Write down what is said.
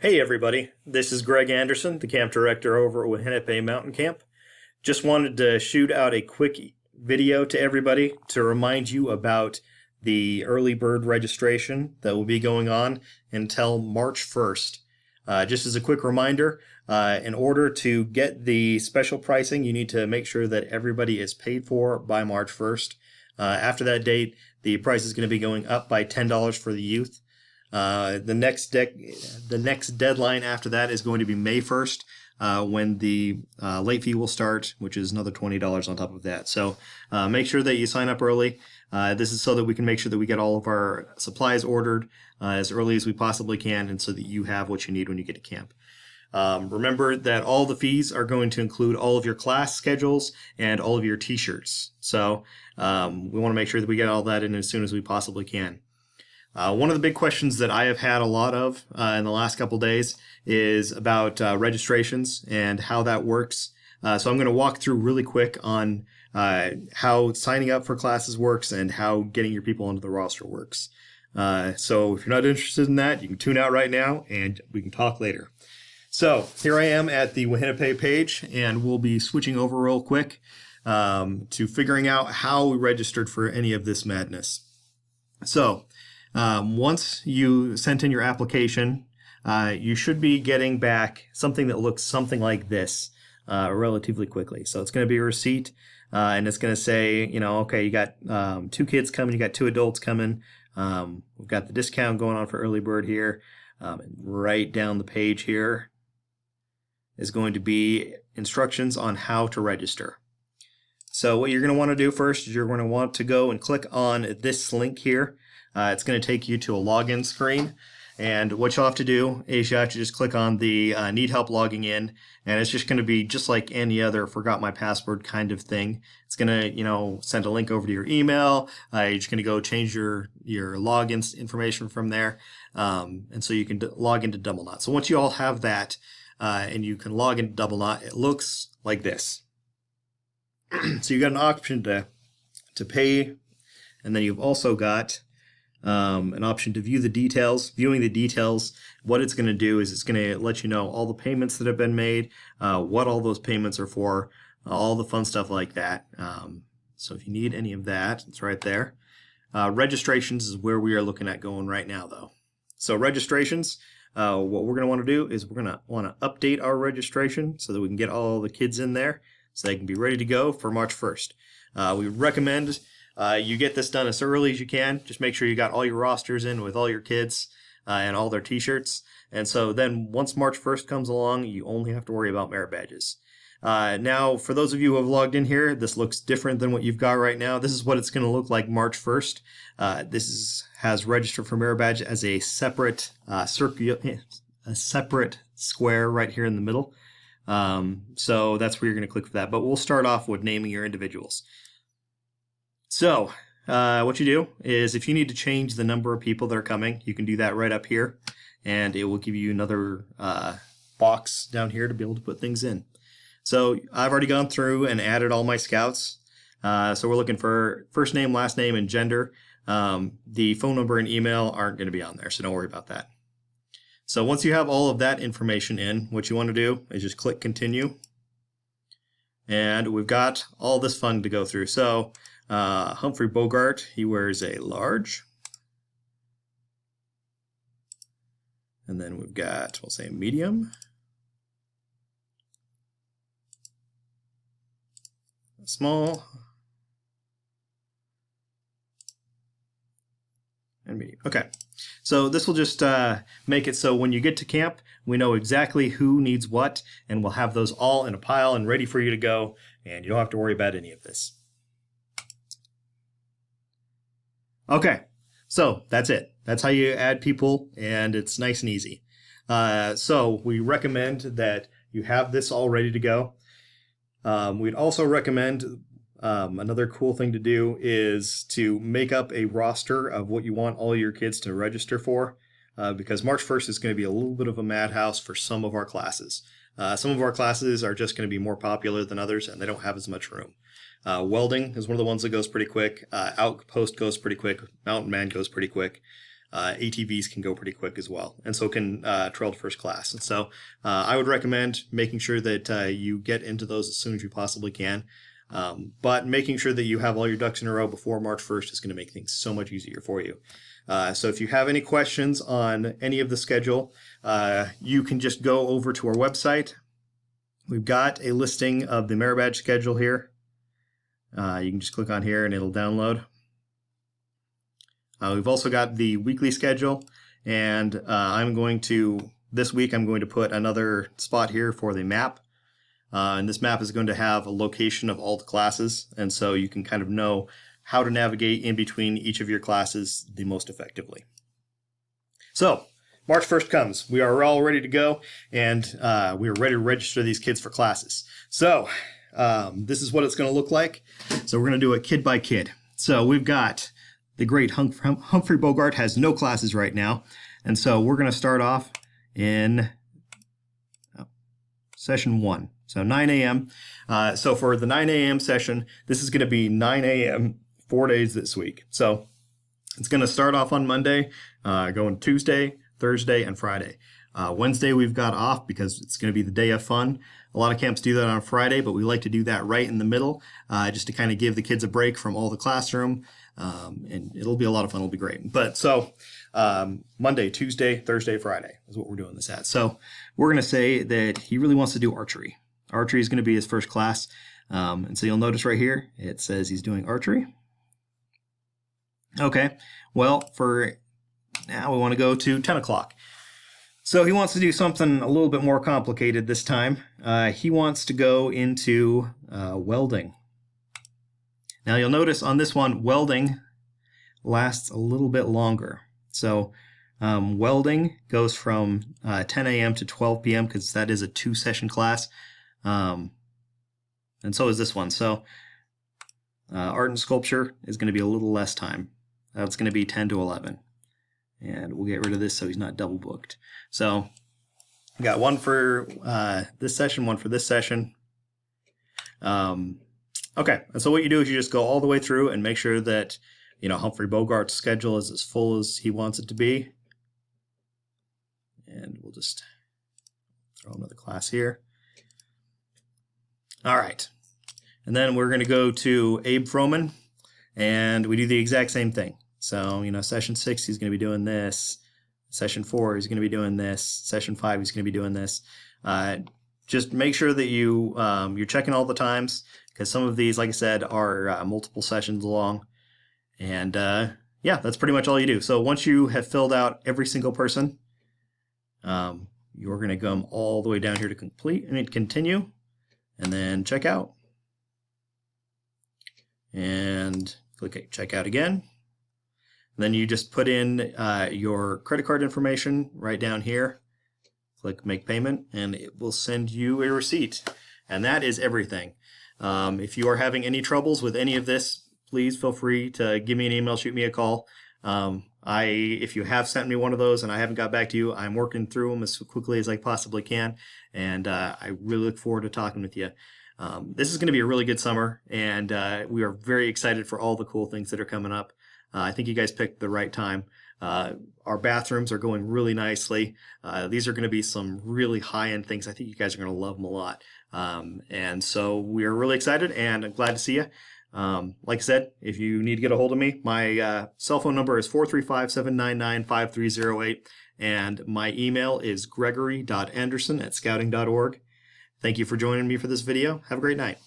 Hey everybody, this is Greg Anderson, the camp director over at Winnipeg Mountain Camp. Just wanted to shoot out a quick video to everybody to remind you about the early bird registration that will be going on until March 1st. Just as a quick reminder, in order to get the special pricing, you need to make sure that everybody is paid for by March 1st. After that date, the price is going to be going up by $10 for the youth. The next deadline after that is going to be May 1st, when the late fee will start, which is another $20 on top of that. So make sure that you sign up early. This is so that we can make sure that we get all of our supplies ordered as early as we possibly can, and so that you have what you need when you get to camp. Remember that all the fees are going to include all of your class schedules and all of your t-shirts. So we want to make sure that we get all that in as soon as we possibly can. One of the big questions that I have had a lot of in the last couple days is about registrations and how that works. So I'm going to walk through really quick on how signing up for classes works and how getting your people onto the roster works. So if you're not interested in that, you can tune out right now and we can talk later. So here I am at the Winnipeg page, and we'll be switching over real quick to figuring out how we registered for any of this madness. So once you sent in your application, you should be getting back something that looks something like this relatively quickly. So it's going to be a receipt, and it's going to say, okay, you got 2 kids coming, you got 2 adults coming. We've got the discount going on for early bird here. Right down the page here is going to be instructions on how to register. So what you're going to want to do first is you're going to want to go and click on this link here. It's going to take you to a login screen, and what you'll have to do is you have to just click on the need help logging in, and it's just going to be just like any other forgot my password kind of thing. It's going to send a link over to your email. You're just going to go change your login information from there, and so you can log into Double Knot. So once you all have that and you can log into Double Knot, it looks like this. So you got an option to pay, and then you've also got an option to view the details. Viewing the details, what it's going to do is it's going to let you know all the payments that have been made, what all those payments are for, all the fun stuff like that. So if you need any of that, it's right there. Registrations is where we are looking at going right now, though. So registrations, what we're going to want to do is we're going to want to update our registration so that we can get all the kids in there so they can be ready to go for March 1st. We recommend you get this done as early as you can. Just make sure you got all your rosters in with all your kids and all their t-shirts. And so then once March 1st comes along, you only have to worry about merit badges. Now, for those of you who have logged in here, this looks different than what you've got right now. This is what it's going to look like March 1st. Has registered for merit badge as a separate square right here in the middle. So that's where you're going to click for that. But we'll start off with naming your individuals. So what you do is if you need to change the number of people that are coming, you can do that right up here, and it will give you another box down here to be able to put things in. So I've already gone through and added all my scouts. So we're looking for first name, last name, and gender. The phone number and email aren't going to be on there, so don't worry about that. So once you have all of that information in, what you want to do is just click continue. And we've got all this fun to go through. So Humphrey Bogart, he wears a large. And then we've got, we'll say medium. Small. And medium. Okay. So this will just make it so when you get to camp, we know exactly who needs what, and we'll have those all in a pile and ready for you to go, and you don't have to worry about any of this. Okay, so that's it. That's how you add people, and it's nice and easy. So we recommend that you have this all ready to go. We'd also recommend another cool thing to do is to make up a roster of what you want all your kids to register for, because March 1st is going to be a little bit of a madhouse for some of our classes. Some of our classes are just going to be more popular than others, and they don't have as much room. Welding is one of the ones that goes pretty quick. Outpost goes pretty quick. Mountain Man goes pretty quick. ATVs can go pretty quick as well, and so can trail to first class. And so I would recommend making sure that you get into those as soon as you possibly can. But making sure that you have all your ducks in a row before March 1st is going to make things so much easier for you. So if you have any questions on any of the schedule, you can just go over to our website. We've got a listing of the merit badge schedule here. You can just click on here and it'll download. We've also got the weekly schedule, and this week I'm going to put another spot here for the map. And this map is going to have a location of all the classes, and so you can kind of know how to navigate in between each of your classes the most effectively. So, March 1st comes. We are all ready to go, and we are ready to register these kids for classes. So, this is what it's going to look like. So we're going to do it kid by kid. So we've got the great Humphrey Bogart has no classes right now, and so we're going to start off in session 1. So 9 a.m. So for the 9 a.m. session, this is going to be 9 a.m. 4 days this week. So it's going to start off on Monday, going Tuesday, Thursday, and Friday. Wednesday we've got off because it's going to be the day of fun. A lot of camps do that on Friday, but we like to do that right in the middle, just to kind of give the kids a break from all the classroom, and it'll be a lot of fun. It'll be great. But so Monday, Tuesday, Thursday, Friday is what we're doing this at. So we're going to say that he really wants to do archery. Archery is going to be his first class, and so you'll notice right here it says he's doing archery. Okay, well, for now we want to go to 10 o'clock. So he wants to do something a little bit more complicated this time. He wants to go into welding. Now you'll notice on this one, welding lasts a little bit longer. So welding goes from 10 a.m. to 12 p.m. because that is a 2-session class. And so is this one. So art and sculpture is going to be a little less time. That's going to be 10 to 11. And we'll get rid of this so he's not double booked. So we got one for this session, one for this session. Okay, and so what you do is you just go all the way through and make sure that, Humphrey Bogart's schedule is as full as he wants it to be. And we'll just throw another class here. All right, and then we're going to go to Abe Froman, and we do the exact same thing. So, session 6, he's going to be doing this. Session 4, he's going to be doing this. Session 5, he's going to be doing this. Just make sure that you're checking all the times, because some of these, like I said, are multiple sessions long. And yeah, that's pretty much all you do. So once you have filled out every single person, you're going to come all the way down here to continue, and then check out. And click check out again. Then you just put in your credit card information right down here. Click make payment, and it will send you a receipt. And that is everything. If you are having any troubles with any of this, please feel free to give me an email, shoot me a call. If you have sent me one of those and I haven't got back to you, I'm working through them as quickly as I possibly can. And I really look forward to talking with you. This is going to be a really good summer, and we are very excited for all the cool things that are coming up. I think you guys picked the right time. Our bathrooms are going really nicely. These are going to be some really high-end things. I think you guys are going to love them a lot. And so we are really excited, and I'm glad to see you. Like I said, if you need to get a hold of me, my cell phone number is 435-799-5308, and my email is gregory.anderson@scouting.org. Thank you for joining me for this video. Have a great night.